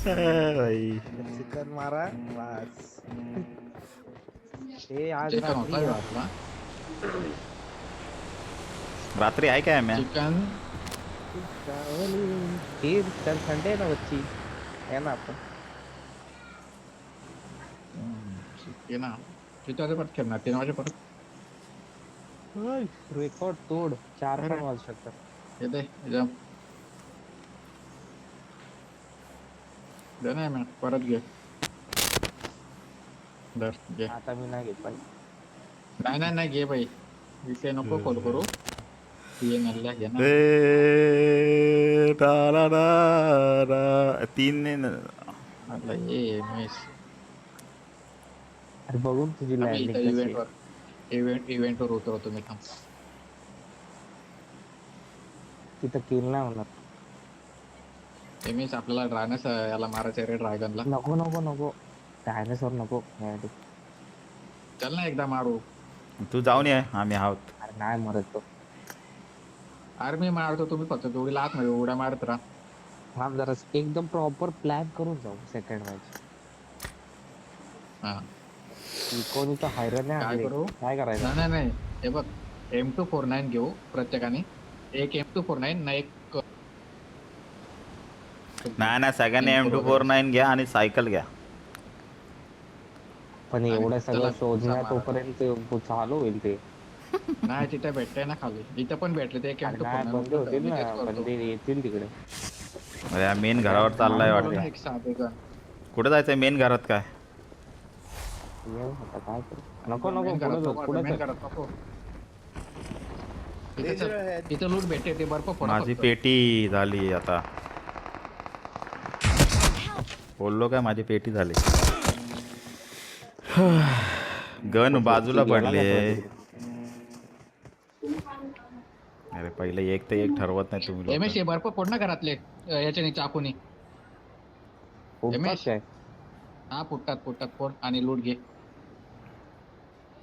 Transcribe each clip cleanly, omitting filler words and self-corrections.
भाई चिकन मारा बस. हे आज चिकन रात्री होता आपला रात्री आहे काय म्या चिकन. हे कल संडे आहे ना बच्ची आहे ना आपण. चिकन ना किती वाजेपर्यंत खेळणार 3 वाजेपर्यंत. रेकॉर्ड तोड 4 अरे पण वाजू शकतात. येते जम दे नाही मॅ परत घे दर घे. आता मी नाही घेत पाहिजे. नाही नाही नाही घे बाई विषय नको कॉल करू. ये नल्ल्या घे ना. ए, ला, ला, ला, ला. तीन ने आता ये मिस अरे बघून तुझी आम्ही लँडिंग इथं कशी आहे. इव्हेंटवर उतरवतो मी थांब. तिथं किल नाही होणार. ते मीच आपल्याला ड्रायनस याला मारायचं रे ड्रॅगनला. नको नको नको डायनासोर नको यासाठी. चल ना एकदा मारू. तू जाऊन ये आम्ही आहोत. अरे नाही मरत तो. अरे मी मारतो तुम्ही फक्त तेवढी लात मध्ये उड्या मारत राहा. हा जरा एकदम प्रॉपर प्लॅन करून जाऊ सेकंड मॅच. हा कोणी तर हैराण काय आहे करू. काय करायचं. नाही नाही नाही हे बघ M249 घेऊ प्रत्येकाने. एक M249 ना एक नाही नाही सगळ्यांनी M249 घ्या आणि सायकल घ्या. पण आणि एवढं चला, सगळं शोधण्या मारा. तोपर्यंत चालू होईल ते. नाही तिथे भेटते ना खाली इथं पण भेटले ते एक अरे नाही बंद होतील ना बंदे येतील तिकडे. अरे मेन घरावर चाललाय वाटतं. एक साधे गण. कुठे जायचंय मेन घरात काय. ये आता काय करू. नको नको मेन पुढे घरात जाऊ नको, पुढे मेन जाऊ. घरात नको. इथं लूट भेटते ते बर्फ फोडा माझी फक्त. पेटी झाली आता. बोललो काय माझी पेटी झाली. गन बाजूला गेला पडले. का तो? अरे पहिले एक ते एक ठरवत नाही तुम्ही एम एस लोक. बर्फ फोड ना घरातले याच्याने चाकूनी. फुटतात रमेश. काय. हा फुटतात फुटतात फोड आणि लूट घे.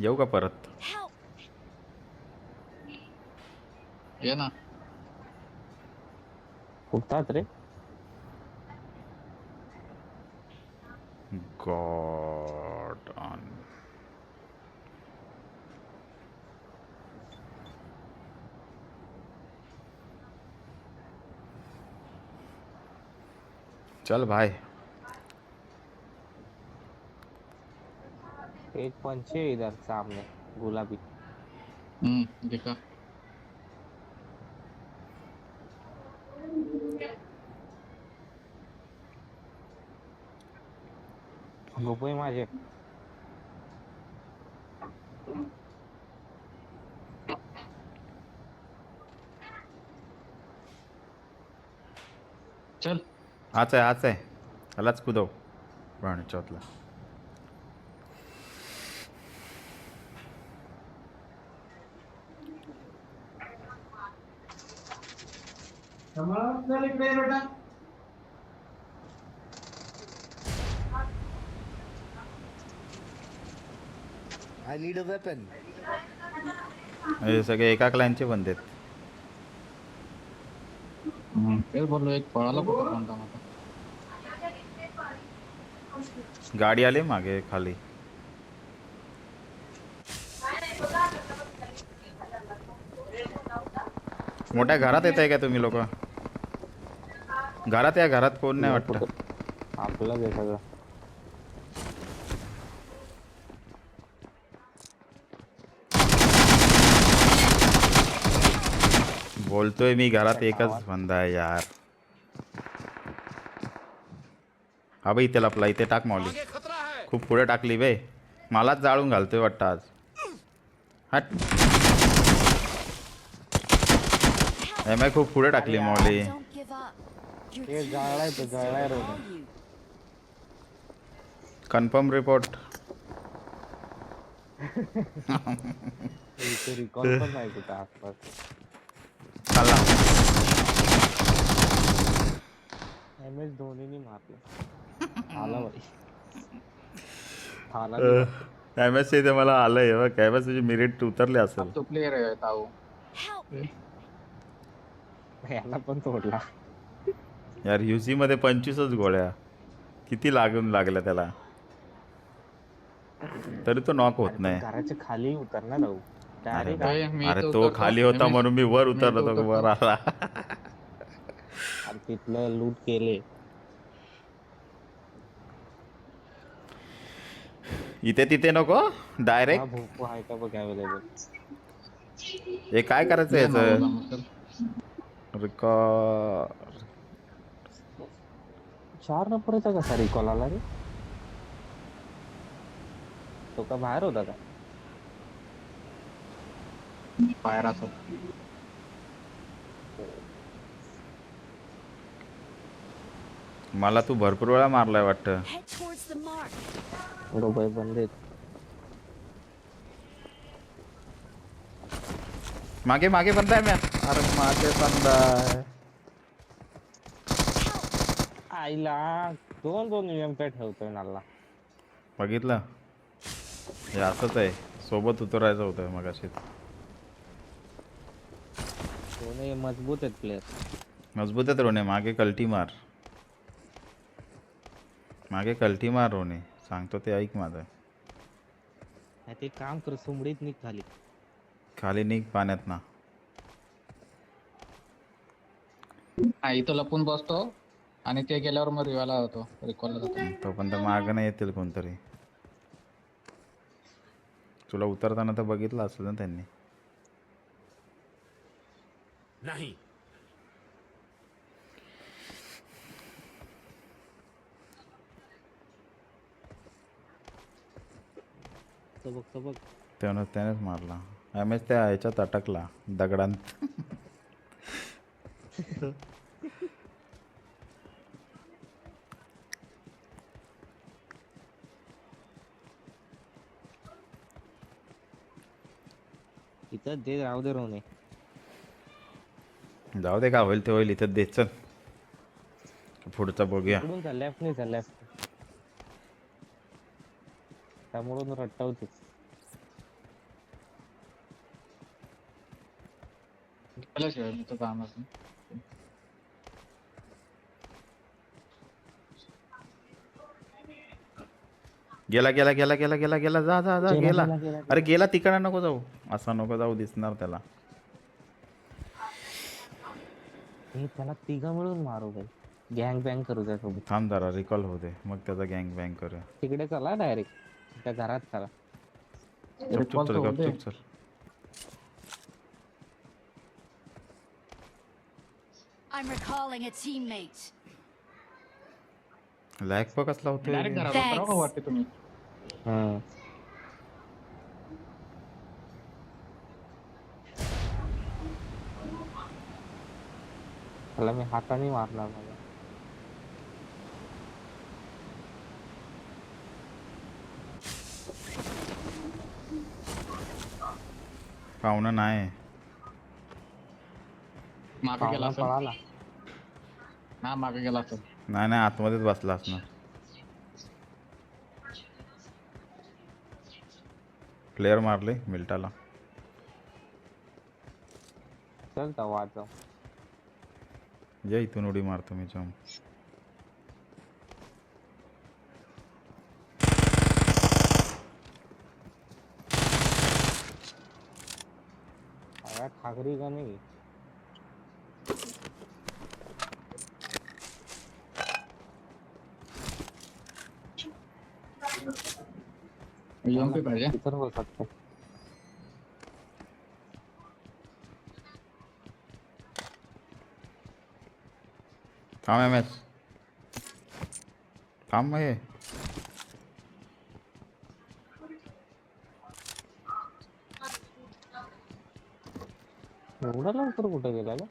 येऊ का परत. ये ना. फुटतात रे. God on. चल भाई. एक पंछी है इधर सामने गुलाबी. देखा. गोपोय माझे. चल हाच आहे यालाच कुदव पण चौथला. बेटा. I need a weapon. हे सगळे एका क्लायंटचे बंद आहेत. तेच बोललो एक पळाला कुठं कोणता आता. गाडी आली मागे खाली. मोठ्या घरात येत आहे का तुम्ही लोक. घरात या घरात कोण नाही वाटतं. आपलं हे सगळं. बोलतोय मी घरात एकच बंदा आहे यार. हा बाई त्याला आपला इथे टाक माऊली. खूप पुढे टाकली बे. मलाच जाळून घालतोय वाटतं आज. हट. एम खूप पुढे टाकली माऊली. हे जळलाय तो जळलाय रे. Confirm report. इथे रिकॉल पण नाही कुठं आसपास. खाल्ला. MS धोनीने मारलं. आला भाई. आला एम एस इथे मला आलंय बघ. एम एस मेरिट उतरले असेल. तो प्लेयर आहे ताऊ. याला पण तोडला. यार UC मध्ये 25च गोळ्या. किती लागलं त्याला, तरी तो नॉक होत अरे पण नाही. घराच्या खाली उतर ना जाऊ अरे डायरेक्ट. अरे मी अरे इथं तो उतरतो खाली होता रमेश, म्हणून मी वर मी इथं उतरलो, तो उतरतो. वर आला. अरे तिथलं लूट केले. इथे तिथे नको हा डायरेक्ट. भोपू आहे का बघ अवेलेबल. हे काय करायचं दे याचं मागवला मग चल. रिकॉर्ड. 4 नंबरचा कसा रिकॉल आला रे? तो का बाहेर होता का? बाहेर असं मला तू भरपूर वेळा मारलाय वाटतं. Head towards the mark. रुपये बंद आहेत. मागे मागे बंदा आहे म्या. अरे मागे बंदा आहे. आईला 2 एमपी ठेवतोय नाला. बघितलं, हे असंच आहे, सोबत उतरायचं होतं मगाशी. दोन्ही मजबूत आहेत प्लेयर. मजबूत आहे रोने. मागे कल्टी मार, मागे कल्टी मार रोने, सांगतो ते ऐक माझं. ते काम कर, सुमडीत निघ खाली. खाली निघ पाण्यात ना. हा इथं लपून बसतो आणि ते गेल्यावर मग रिवाला होतो, रिकॉलला जातो. तो पण तर मागं नाही येतील कोणतरी. तुला उतरताना तर बघितलं असेल ना त्यांनी. नहीं. सबक त्यानेच मारला. एम एस त्या ह्याच्यात अटकला दगडांत. इथं दे, राहू दे रोने. जाऊ दे, का होईल ते होईल. इथं दे, चल पुढचा बघूया. इकडून जा, लेफ्ट नाही जा, लेफ्ट. त्यामुळून रट्टावते. गेल्याशिवाय मी तर जाणार नाही. गेला गेला गेला गेला गेला गेला, जा जा जा, गेला. अरे गेला तिकडं, नको जाऊ, असा नको जाऊ, दिसणार त्याला. हे त्याला तिघ मिळून मारू भाई. गँग बँग करू त्यासोबत. थांब जरा, रिकॉल होऊ दे, मग त्याचा गँग बँग करूया. तिकडे चला डायरेक्ट, त्या घरात चला. चुप चुप Recall चल, तर होऊ गप दे. चुप चल. I'm recalling a teammate. Lag पण कसला होतोय डायरेक्ट रे? घरात Thanks. उतरावं का वाटते तुम्ही? हम्म. त्याला मी हाताने मारणार मला. पाहुणं नाही. मागे गेला पाहुणा असेल. पळाला. हा मागे गेला असेल. नाही नाही, आतमध्येच बसला असणार. प्लेअर मारले मिल्टाला. चल तर वाचव. जे इथून उडी मारतो मी जाऊन. अरे ठाकरी का नाही? एमपी पाहिजे. इतर हो सकते. थांब एम एस, थांब. हे एवढा लवकर कुठे गेला रे?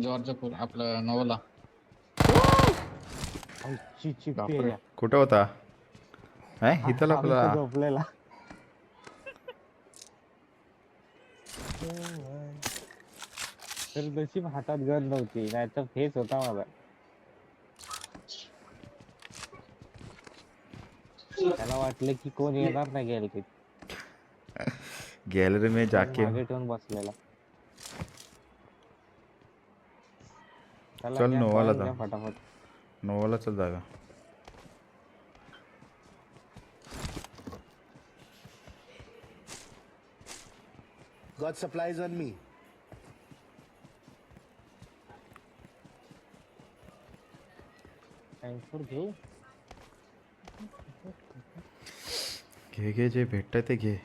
जॉर्ज आपलं नवला. आईची चिप्पी बापरे. आहे. कुठं होता? इथं लपला. आम्ही तर झोपलेला. तर नशीब हातात गन नव्हती, नाहीतर फेस होता माझा. त्याला वाटलं की कोण येणार नाही गॅलरीत. गॅलरी में जाके मागे ठेवून बसलेला. चला चल घ्या, नोवाला घ्या जा. फटाफट. नोवाला चल जागा. Got supplies on me. Tanker घेऊ. घे घे जे भेटतंय ते घे.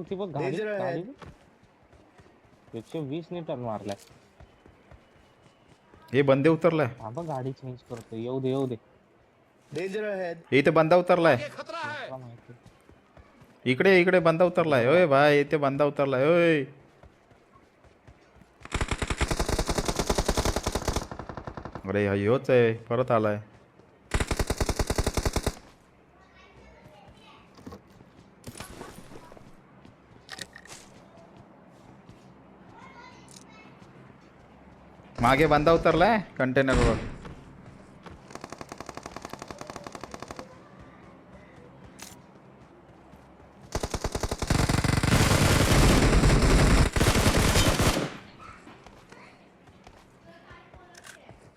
ती बघ गाडी Danger ahead. गाडी 120 ने टर्न मारलाय. हे बंदे उतरलाय. हा बघ गाडी चेंज करतो. येऊ दे. Danger ahead. हे इथे बंदा उतरलाय. तुला माहिती. इकडे बंदा उतरलाय. ओय भाई इथे बंदा उतरलाय. ओय अरे ह्योच आहे परत आलाय. मागे बंदा उतरलाय कंटेनरवर.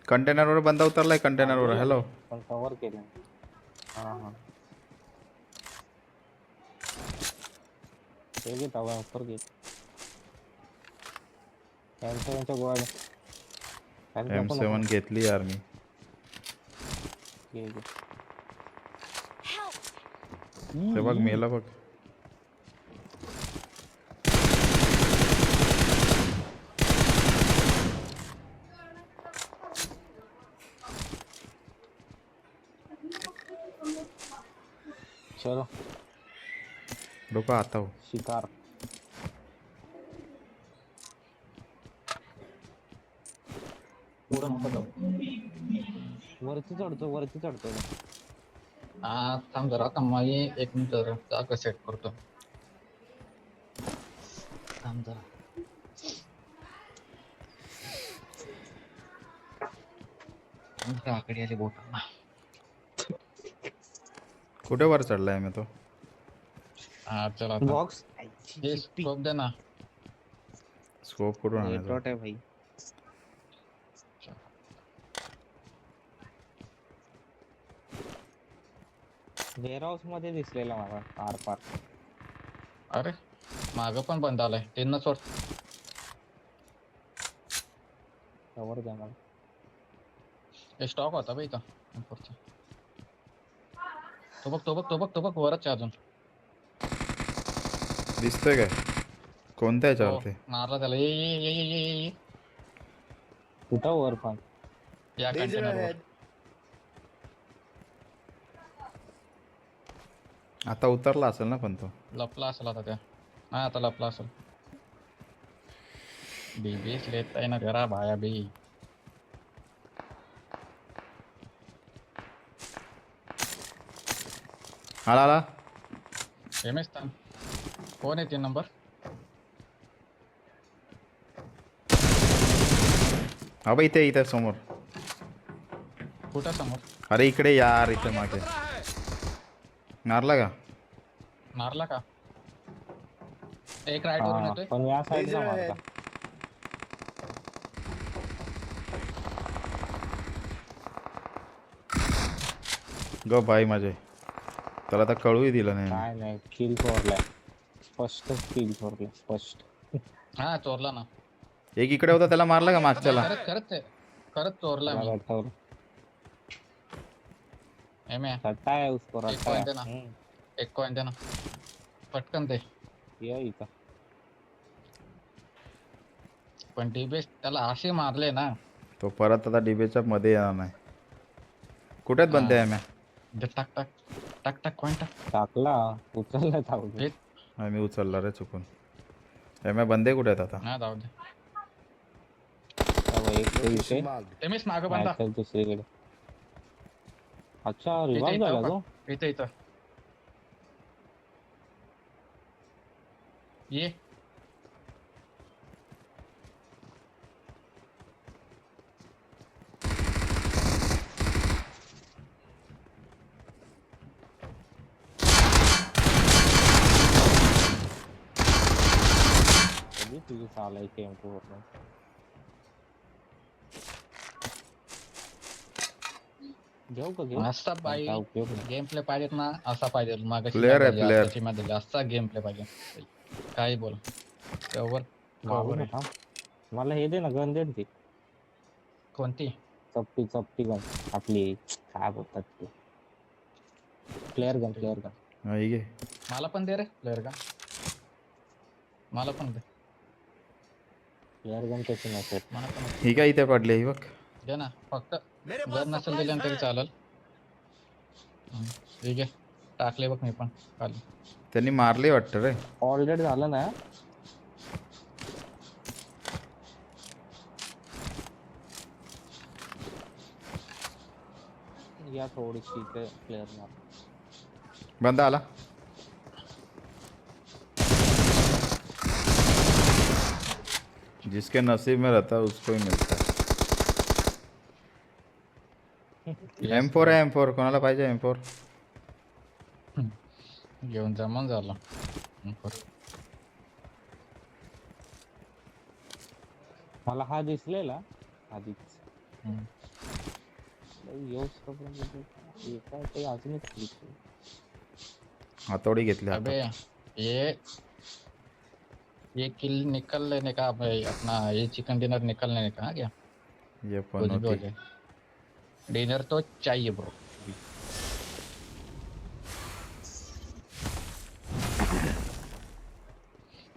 कंटेनरवर बंदा उतरलाय कंटेनरवर. हॅलो पण कव्हर केलं. हा ते घे तवा ऑफर घे. त्यांच्या गोळ्या M7 घेतली यार मी. घे. Help! ते बघ मेला बघ. चलो रुको आता हूँ. शिकार. पुढं नको जाऊ. वरती चढतो. हा थांब जरा आता मी 1 मिनिट जरा जागा सेट करतो. थांब जरा. आकडे आले बोटांना. कुठे वर चढलाय मी तो. हा चला आता. बॉक्स हे स्कोप दे ना. स्कोप कुठून आणायचा. डॉट आहे भाई. वेअरहाऊस मध्ये दिसलेला मला आर. अरे मागं पण बंद आलाय. त्यांना सोड. कव्हर द्या मला. हे स्टॉक होता बे इथं. तो बघ वरच आहे अजून. दिसतंय काय कोणत्या हो, याच्यावर ते. मारला त्याला. ये कुठं वर पण. या Danger कंटेनरवर. ahead. आता उतरला असेल ना पण तो. लपला असेल आता त्या. हा आता लपला असेल. बीबीएस लेत आहे ना घरा भाया बी. आला एमएस थांब. कोण आहे 3 नंबर. हा बाई इथे समोर. कुठं समोर. अरे इकडे यार इथे मागे. मारला का. मारला का. एक राईट वरून हा, येतोय. पण या साईडला Danger मारला. ahead. ग बाई माझे. त्याला आता कळूही दिलं नाही. काय नाही किल चोरलाय. स्पष्ट किल चोरलाय स्पष्ट. हा चोरला ना. एक इकडे होता त्याला मारला का मागच्याला. खरंच चोरला मी. रट्टा एमे है उसको एक रट्टा point है ना. है. एक कॉइन दे ना पटकन दे. ये इथं. पण डीबेस त्याला असे मारले ना. तो परत आता डिबेच्या मध्ये येणार नाही. कुठेच बंद आहे म्या. दे टाक कॉइन टाक. टाकला उचलला जाऊ हे मी उचलला रे चुकून. म्या बंदे कुठे आहेत आता. हा जाऊ दे. एक तो इथे Location marked. एमएस मागं बंदा. नाहीतर दुसरीकडे. अच्छा इथं रिवाइव झाला तो. इथं ये. चालाय टेम्पो वरून घेऊ का घेऊ असा पण बाई काय उपयोग नाही गेम प्ले पाहिजेत ना असा पाहिजे मागाशी Player आहे, झाली, player. आताची मध्ये असा गेम प्ले पाहिजे काही बोल कवर मारू कवर आहे नका मला हे दे ना गन दे ना ती कोणती चपटी गन आपली काय बोलतात ते प्लेअर गन हा, ही घे. मला पण दे रे प्लेअर का मला पण दे प्लेअर गन कशी नसेल मला पण ही काय इथे पडली ही बघ. दे ना फक्त मेरे जर पास नसेल supplies दिलं तरी हैं. चालेल ठीक आहे टाकले बघ मी पण खाली त्यांनी मारली वाटतं रे. ऑलरेडी झालं ना या थोडीशी इथे प्लेअर मार बंदा आला. जिसके नसीब में रहता है उसको ही मिलता है. M4 आहे M4 कोणाला पाहिजे M4 घेऊन जमून झालं मला हा दिसलेला आधीच हम्म. येऊच काय ते अजूनच दिसले. हातोडी घेतली अबे हातात. ये किल निकल लेने का भाई अपना ये चिकन डिनर निकल लेने का क्या ये कुछ पण भी हो होती. जाए डिनर तो चाहिए ब्रो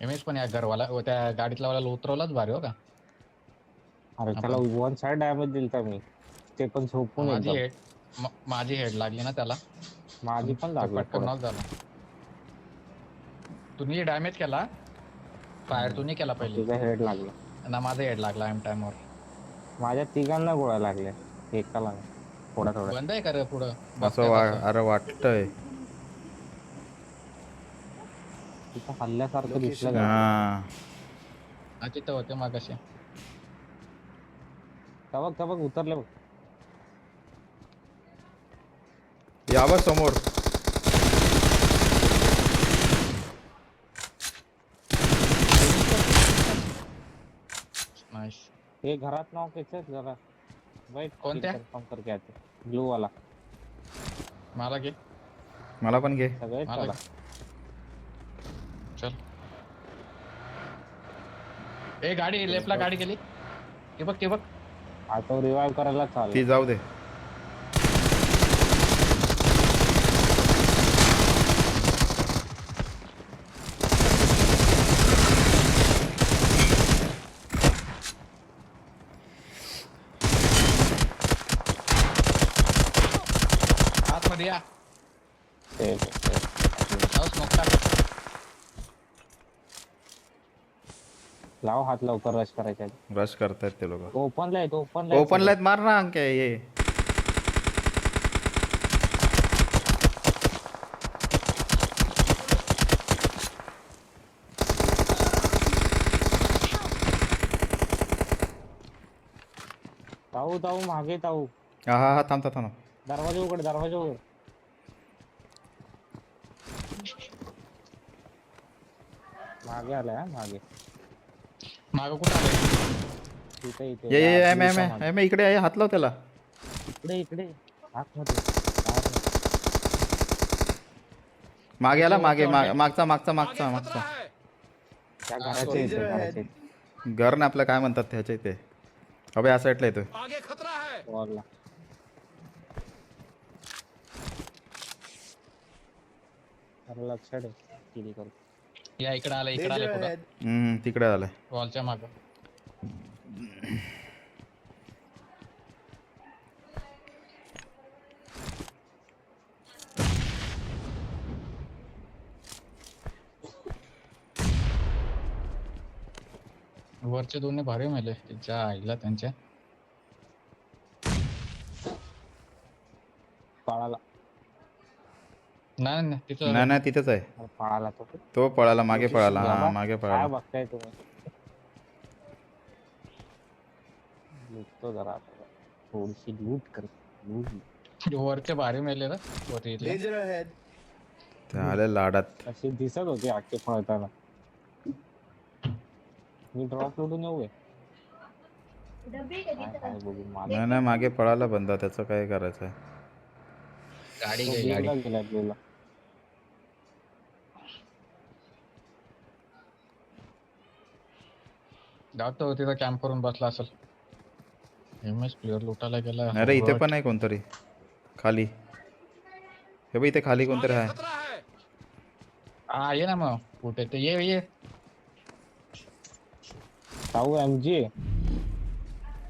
इमेज पण या घरवाला त्या गाडीतला वाला उतरवलाच भारी हो का अरे त्याला वन साइड डॅमेज दिलता मी ते पण झोपून माझी एकदम माझी हेड लागली ना त्याला माझी पण तो लागली पटकन नॉक झाला तुम्ही डॅमेज केला फायर तुम्ही केला पहिले तुझा हेड लागला ना माझा हेड लागला एम टाइमवर माझ्या तिघांना गोळ्या लागल्या एकाला नाही. थोडा बंद आहे का रे पुढं असं अरे वाटतंय. तिथं हल्ल्यासारखं दिसलं का हा तिथं होते मागाशी का बघ उतरले बघ यावं समोर. नाईस हे घरात नाव कैसे जरा वाईट कोणत्या? कन्फर्म करके आते ब्लू वाला मला घे मला पण घे. सगळे मला चला चल ए गाडी लेफ्टला गाडी गेली ते बघ आता रिवाइव करायला चालू ती जाऊ दे. आतमध्ये या ते स्मोक टाक लाव हात लवकर रश करायचा रश करतायत ते लोक. ओपनला आहे ओपनला आहेत मार ना अंके ये. ताऊ मागे ताऊ हा थांब. दरवाजा उघड मागे आलाय हा मागे मागं कुठं आलंय इथे ये आपल्या इथं एम इकडे आहे. हात लाव त्याला. इकडे आतमध्ये मागे आला मागचा त्या घराच्या इथे घर ना आपलं काय म्हणतात त्याच्या इथे. अबे या साईडला येतोय. वॉलला अरे लक्ष दे किती करतो या इकडे आलं Danger पुढं ahead. तिकडे आलाय. वॉलच्या मागं वरचे दोन्ही भारी मेले ज्या आईला त्यांच्या पळाला नाही तिथं नाही तिथेच आहे. अरे पळाला तो पळाला मागे पळाला. बाबा, हा मागे काय पळाला. बघताय तुम्ही लुटतो जरा आता. थोडीशी लूट कर लूट वरचे भारी मेले ना वरती इथले. Danger ahead. ते आले लाडात. अशी दिसत होती आखे पळताना मी ड्रॉप लुटून येऊ काय बघू मला नाही नाही मागे पळाला बंदा, त्याचं काय करायचं आहे. गाडी तो घे गाडी. बीला गेला बीला. जातो तिथं कॅम्प करून बसला असेल. एमएस प्लेअर लुटायला गेला. अरे इथे पण आहे कोणतरी खाली. हे बघ इथे खाली कोणतरी आहे. हा ये ना मग कुठे ते ये जाऊ एमजी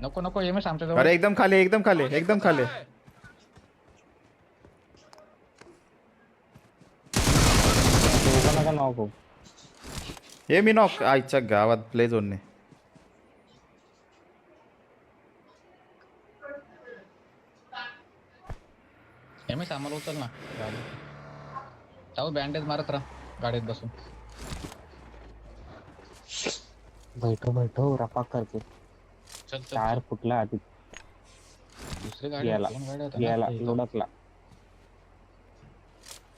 नको नको एमएस आमच्या जवळ. अरे एकदम खाली एकदम खाली एकदम खाली. नका नाव हे मी नॉक आईच्या गावात प्ले झोनने. एमएस आम्हाला उचल ना गाडी. जाऊ बँडेज मारत राहा गाडीत बसून. बैठो रपा करते. चल चल टायर फुटला आधी दुसरी गाडी गेला. दोन गाड्या गेला होत्या ना. लुडकला.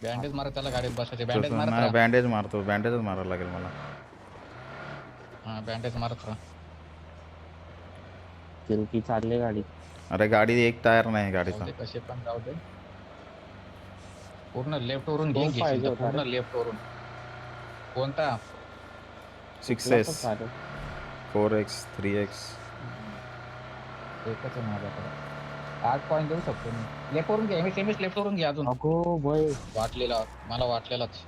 बँडेज मारत त्याला गाडीत बसायचे. बँडेज तसं मारत नाही, राहा. बँडेज मारतो. बँडेजच मारावं लागेल मला. हा बँडेज मारत राहा. चिरकी चालली गाडी. अरे गाडी एक टायर नाही जाऊ गाडीचा. दे कसे पण जाऊ दे. पूर्ण लेफ्ट वरून दोन घे पाहिजे घेशील तर होता पूर्ण रे. लेफ्ट वरून. कोणता 6S चालेल. 4X 3X. एकच आहे माझ्याकडे. 8 पॉईंट देऊ शकतो मी. लेफ्ट वरून घे. एमएस लेफ्ट वरून घे अजून. अगो बाई वाटलेला मला वाटलेलाच.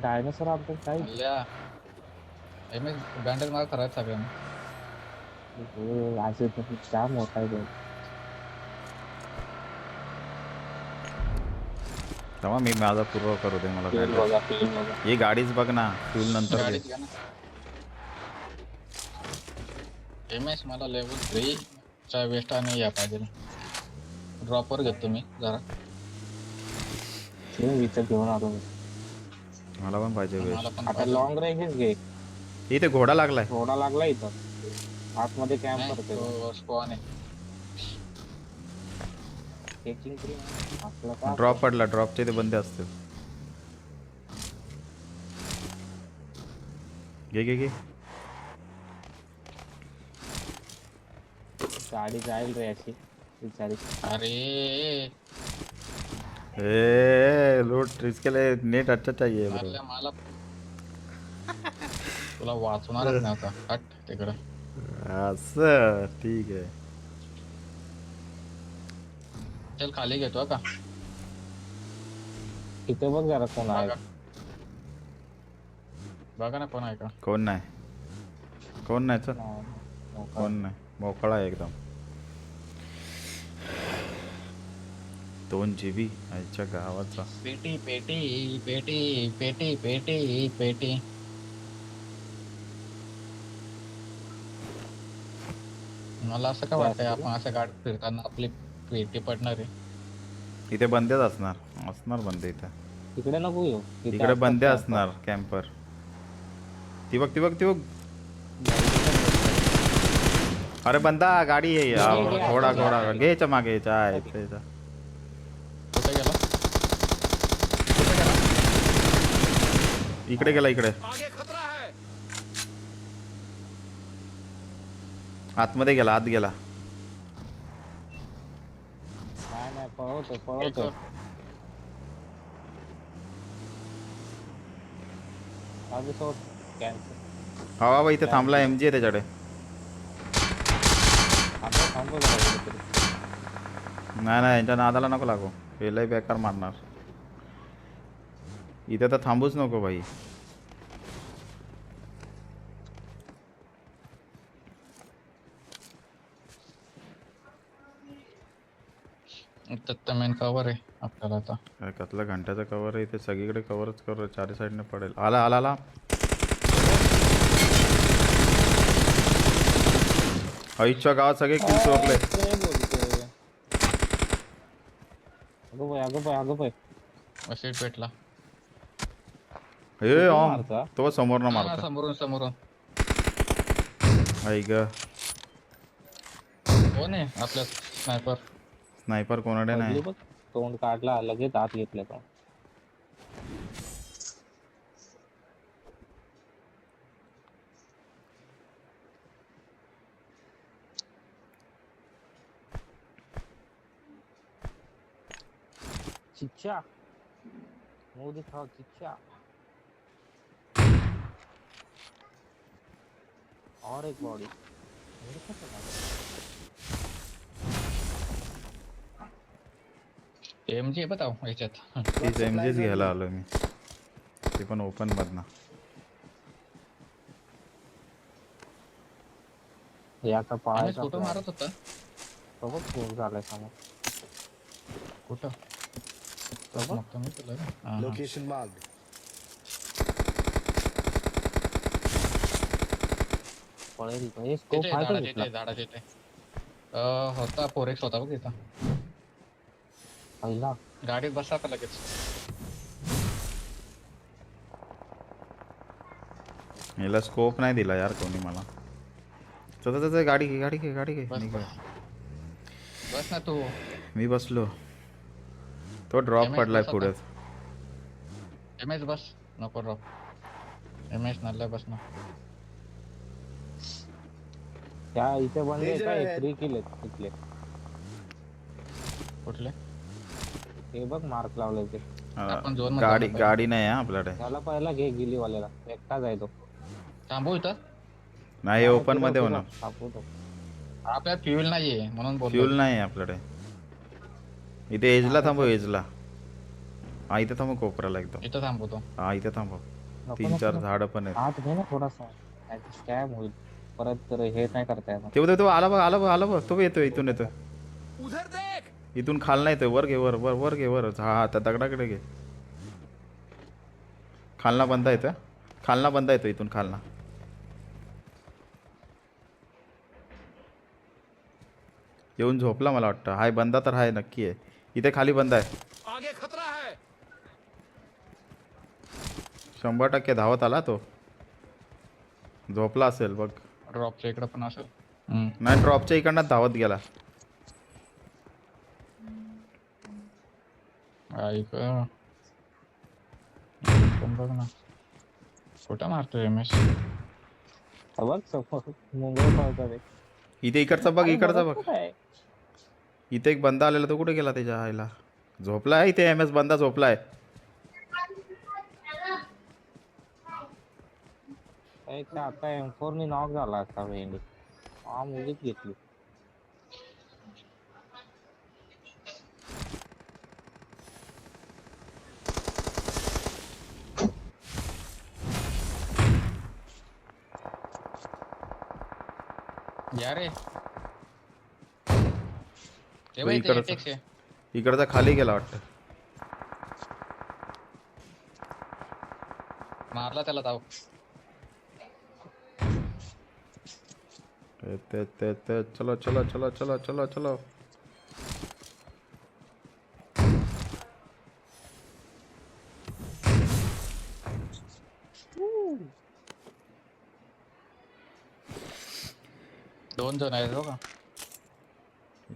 डायनोसॉर आपलं काय हल्ल्या एमएस बँडेज मारत राहायचं सगळ्यांना. आज क्या मोठा आहे तो. तेव्हा मी माझा पूर्व करू दे मला Fuel bandage. बघा fuel बघा. ही गाडीच बघ ना. फ्यूल नंतर घे. गाडीत घ्या ना. एमएस मला लेवल 3 चा वेस्ट आणि या पाहिजे. ड्रॉपवर घेतो मी जरा. ते विचार घेऊन आलो मी. मला पण पाहिजे वेळ. मला पण आता पाहिजे. लॉंग रेंजच घे. इथे घोडा लागलाय. थोडा लागला इथं आतमध्ये कॅम्प नाही, करते तो स्पॉन आहे. चेकिंग फ्री आपलं का ड्रॉप पडला. ड्रॉपचे ते बंदे असतील. घे घे घे. गाडी जाईल रे अशी बिचारी. अरे ए लूट इसके लिए नेट अच्छा चाहिए ब्रो. मारल्या मला. तुला वाचवणारच नाही आता. हट तिकडं. असं ठीक आहे. चल खाली घेतो का. इथे बघ जरा कोण आहे. बघा बघा ना पण आहे का. कोण नाही. कोण नाही चल. हा, कोण नाही. मोकळा आहे एकदम. 2 GB आईच्या गावाचा. पेटी पेटी पेटी पेटी पेटी पेटी. मला असं का वाटतंय आपण असं गाडी फिरताना आपली पेटी पडणार आहे. इथे बंदेच असणार. असणार बंदे इथे. तिकडे नको येऊ इकडे बंदे असणार कॅम्पर. ती बघ ती बघ ती बघ. अरे बंदा गाडी आहे. घोडा घोडा घ्यायच्या मागे यायच्या आहे याच्या. कुठे गेला. इकडे गेला इकडे. आतमध्ये गेला. आत गेला. नाही पळवतो आधी सोड कॅन्सल. हवा इथे थांबला. MG आहे त्याच्याकडे. थांबव जरा कुठेतरी. नाही नाही यांच्या नादाला नको लागू. हे लय बेकार मारणार. इथे तर थांबूच नको भाई. तर मेन कवर आहे आपल्याला आता. काय कसला घंट्याचा कवर आहे इथे. सगळीकडे कवरच कवर. चारी साईडने पडेल. आला आला आला. आईच्या गावात सगळे किल चोरले. काय बोलतोय? अगं बाई असे पेटला. हे ऑम. मारता? तो समोर न हा, मारता. समोरून समोरून. आई ग. कोण आहे आपल्या स्नायपर. स्नायपर कोणाकडे पडली नाही. बघ. तोंड काढला लगेच आत घेतलं तो. चिच्चा मुंह दिखाओ चिच्चा और एक बॉडी मेरे को तो एमजी बताव याच्यात तीच एमजीच घ्यायला आलो मी ते पण ओपन मधनं याचा एमएस पाहायचा कुठं मारत होता सोबत फोन झालाय समोर कुठं सोबत मग तुम्ही तुला हा, हा. Location marked. पळेल हे स्कोप तिथे आहे का झाडा घेतला तिथे झाडा तिथे होता 4x होता बघ तिथं पहिला गाडीत बसा का लगेच याला स्कोप नाही दिला यार कोणी मला चल गाडी घे गाडी घे गाडी घे बस निघा. बस ना तू मी बसलो तो ड्रॉप MS पडलाय बस पुढे एमएस बस नको ड्रॉप एमएस नल्ला बस ना त्या इथे बनले Danger काय ahead. 3 किल इथले कुठले हे बघ मार्क लावले ते आपण झोन मध्ये गाडी जायला गाडी नाही हा आपल्याकडे त्याला पहिला घे गिलीवाल्याला एकटा जाय तो थांबू इथं नाही ओपन मध्ये होणार आपल्यात फ्युल नाहीये म्हणून बोललो फ्यूल नाही आहे आपल्याकडे इथे एजला थांबव एजला हा इथे थांबव कोपऱ्याला एकदम इथं थांबवतो हा इथे थांबव 3-4 झाडं पण आहेत हात घे ना थोडासा स्कॅम होईल परत तर हे नाही करता येणार तो आला बघ आला बघ आला बघ तो येतोय इथून येतोय उधर देख. इथून खालना येतोय वर घे वर वर वर घे वर हा त्या दगडाकडे घे खालना बंदा येतोय खालना बंदा येतो इथून खालना येऊन झोपला मला वाटतं हाय बंदा तर हाय नक्की आहे इथे खाली बंदा आहे आगे खतरा है. 100% धावत आला तो झोपला असेल बघ ड्रॉपच्या इकडं पण असेल नाही ड्रॉपच्या इकडनं धावत गेला ऐक पण बघ ना कुठं मारतो एमएस बघ समोर मुंबई पळतात एक. इथे इकडचा बघ अरे इकडचा बघत बघ कुठं आहे? इथे एक बंदा आलेला तो कुठे गेला त्याच्या आईला झोपलाय इथे एम एस बंदा झोपलाय एक तर आता M4 नी नॉक झाला असता भेंडी हा मुलीच घेतली या रे तो इकडचा इकडचा खाली गेला वाटतं मारला त्याला धाव ते चलो चलो चलो चलो चलो चलो दोन जण आहेत बघा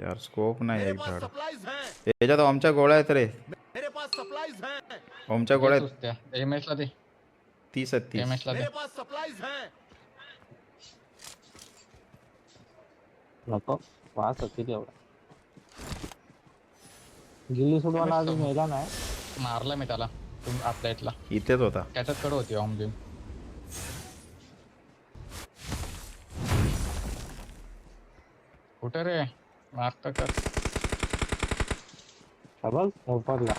यार स्कोप नाही मेरे एक पास झाड supplies हैं. याच्यात आमच्या गोळ्या आहेत रे मेरे पास supplies हैं. आमच्या गोळ्या आहेत एमएस ला दे 30-30 एमएस ला दे मेरे पास supplies हैं. नको वास होती एवढा गिल्ली सोडवायला अजून मेला नाही मारला मी त्याला आपल्या इथला इथेच होता त्याच्यात कड होती ऑमलिन कुठे रे मारता कर बघ मोपरला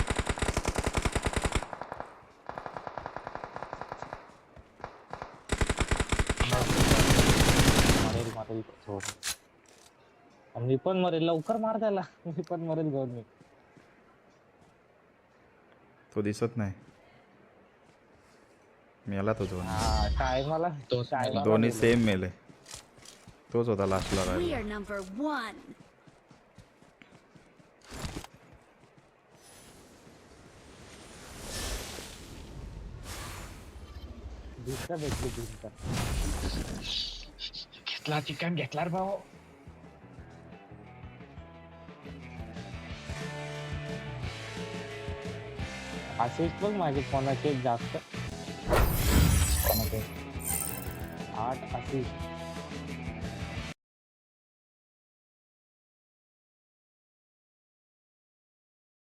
मरेल मरेल सोड मी पण मरेल लवकर मार त्याला मी पण मरेल घेऊन मी तो दिसत नाही मेला तो दोन हा टायमाला तोच मेला. दोन्ही सेम मेले तोच होता लास्टला We राहिला are number 1. दिसता भेटली दिसता घेतला चिकन घेतला रे भाऊ असेच बघ माझे फोनाचे जास्त 8 असिस्ट